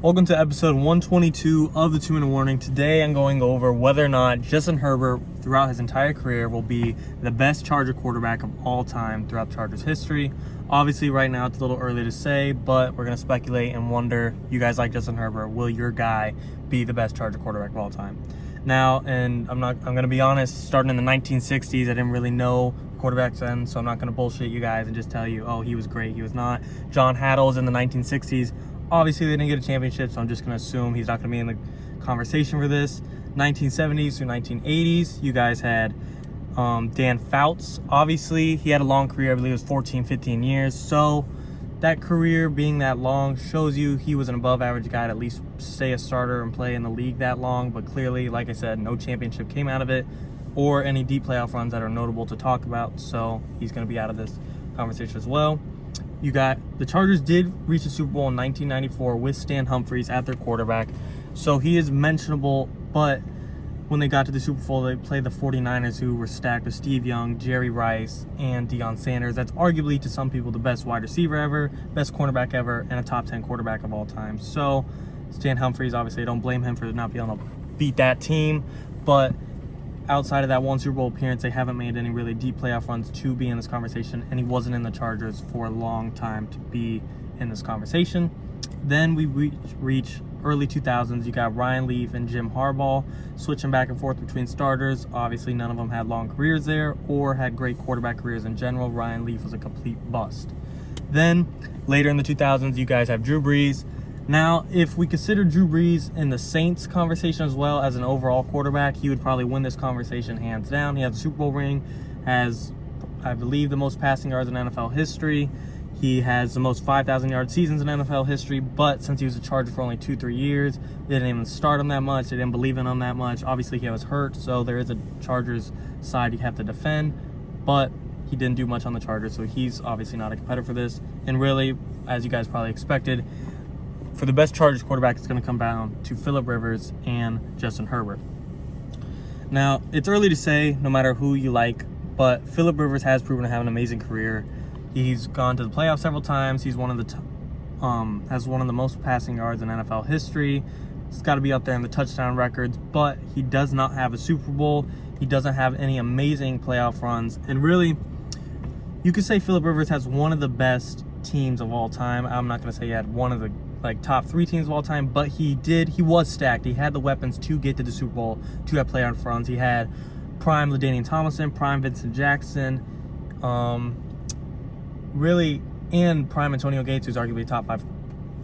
Welcome to episode 122 of the 2-Minute Warning. Today I'm going over whether or not Justin Herbert throughout his entire career will be the best Charger quarterback of all time throughout Chargers history. Obviously right now it's a little early to say, but we're going to speculate and wonder, you guys like Justin Herbert, will your guy be the best Charger quarterback of all time? Now, and I'm going to be honest, starting in the 1960s, I didn't really know quarterbacks then, so I'm not going to bullshit you guys and just tell you, oh, he was great, he was not. John Hattle's in the 1960s. Obviously, they didn't get a championship, so I'm just going to assume he's not going to be in the conversation for this. 1970s through 1980s, you guys had Dan Fouts. Obviously, he had a long career. I believe it was 14, 15 years. So that career being that long shows you he was an above-average guy to at least stay a starter and play in the league that long. But clearly, like I said, no championship came out of it or any deep playoff runs that are notable to talk about. So he's going to be out of this conversation as well. You got the Chargers did reach the Super Bowl in 1994 with Stan Humphreys at their quarterback. So he is mentionable, but when they got to the Super Bowl, they played the 49ers, who were stacked with Steve Young, Jerry Rice, and Deion Sanders. That's arguably, to some people, the best wide receiver ever, best cornerback ever, and a top 10 quarterback of all time. So Stan Humphreys, obviously, I don't blame him for not being able to beat that team, but outside of that one Super Bowl appearance, they haven't made any really deep playoff runs to be in this conversation, and he wasn't in the Chargers for a long time to be in this conversation. Then we reach early 2000s. You got Ryan Leaf and Jim Harbaugh switching back and forth between starters. Obviously, none of them had long careers there or had great quarterback careers in general. Ryan Leaf was a complete bust. Then, later in the 2000s, you guys have Drew Brees. Now, if we consider Drew Brees in the Saints conversation as well as an overall quarterback, he would probably win this conversation hands down. He has a Super Bowl ring, has, I believe, the most passing yards in NFL history. He has the most 5,000-yard seasons in NFL history, but since he was a Charger for only 2-3 years, they didn't even start him that much. They didn't believe in him that much. Obviously, he was hurt, so there is a Chargers side you have to defend, but he didn't do much on the Chargers, so he's obviously not a competitor for this. And really, as you guys probably expected, for the best Chargers quarterback, it's going to come down to Philip Rivers and Justin Herbert. Now, it's early to say, no matter who you like, but Philip Rivers has proven to have an amazing career. He's gone to the playoffs several times. He's one of the has one of the most passing yards in NFL history. He's got to be up there in the touchdown records, but he does not have a Super Bowl. He doesn't have any amazing playoff runs, and really, you could say Philip Rivers has one of the best teams of all time. I'm not going to say he had one of the top 3 teams of all time, but he was stacked. He had the weapons to get to the Super Bowl, to have playoff runs. He had prime LaDainian Tomlinson, prime Vincent Jackson, really, and prime Antonio Gates, who's arguably top 5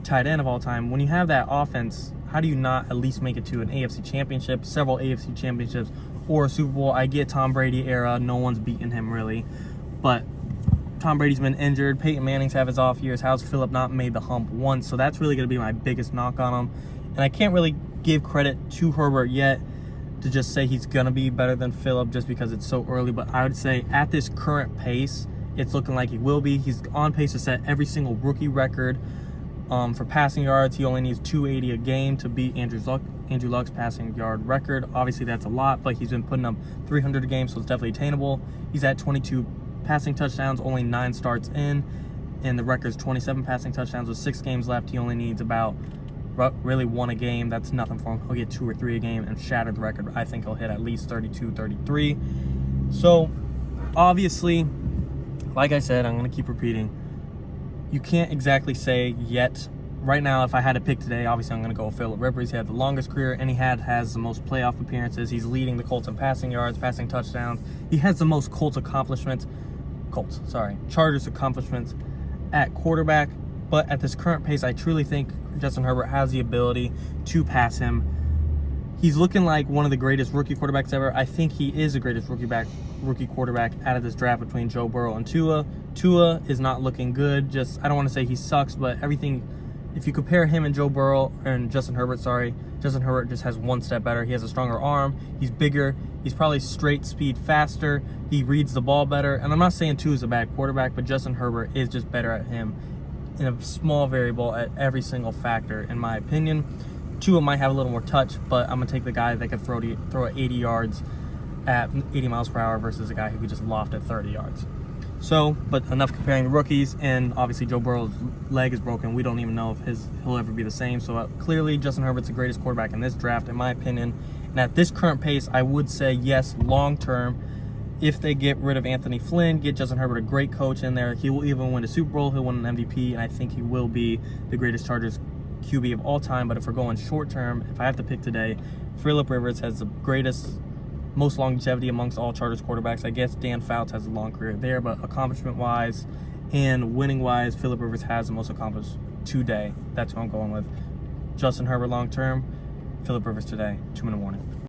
tight end of all time. When you have that offense, how do you not at least make it to an AFC championship, several AFC championships, or a Super Bowl? I get Tom Brady era, no one's beaten him really, but Tom Brady's been injured. Peyton Manning's have his off years. How's Philip not made the hump once? So that's really going to be my biggest knock on him. And I can't really give credit to Herbert yet to just say he's going to be better than Philip just because it's so early. But I would say at this current pace, it's looking like he will be. He's on pace to set every single rookie record for passing yards. He only needs 280 a game to beat Andrew Luck's passing yard record. Obviously, that's a lot, but he's been putting up 300 a game, so it's definitely attainable. He's at 22 passing touchdowns, only 9 starts in, and the record's 27 passing touchdowns with 6 games left. He only needs about really 1 a game. That's nothing for him. He'll get 2 or 3 a game and shatter the record. I think he'll hit at least 32, 33. So obviously, like I said, I'm going to keep repeating, you can't exactly say yet. Right now, if I had to pick today, obviously I'm going to go with Philip Rivers. He had the longest career, and he has the most playoff appearances. He's leading the Colts in passing yards, passing touchdowns. He has the most Chargers accomplishments at quarterback. But at this current pace, I truly think Justin Herbert has the ability to pass him. He's looking like one of the greatest rookie quarterbacks ever. I think he is the greatest rookie quarterback out of this draft between Joe Burrow and Tua. Tua is not looking good. I don't want to say he sucks, but everything, if you compare him and Justin Herbert, Justin Herbert just has one step better. He has a stronger arm. He's bigger. He's probably straight speed faster. He reads the ball better. And I'm not saying Tua is a bad quarterback, but Justin Herbert is just better at him in a small variable at every single factor, in my opinion. Tua might have a little more touch, but I'm going to take the guy that can throw it 80 yards at 80 miles per hour versus a guy who could just loft at 30 yards. So, but enough comparing the rookies, and obviously Joe Burrow's leg is broken. We don't even know if he'll ever be the same. So clearly Justin Herbert's the greatest quarterback in this draft, in my opinion. And at this current pace, I would say yes, long term. If they get rid of Anthony Flynn, get Justin Herbert, a great coach in there, he will even win a Super Bowl. He'll win an MVP, and I think he will be the greatest Chargers QB of all time. But if we're going short term, if I have to pick today, Phillip Rivers has the most longevity amongst all Chargers quarterbacks. I guess Dan Fouts has a long career there, but accomplishment-wise and winning-wise, Phillip Rivers has the most accomplished today. That's who I'm going with. Justin Herbert long term, Phillip Rivers today. 2 Minute Warning.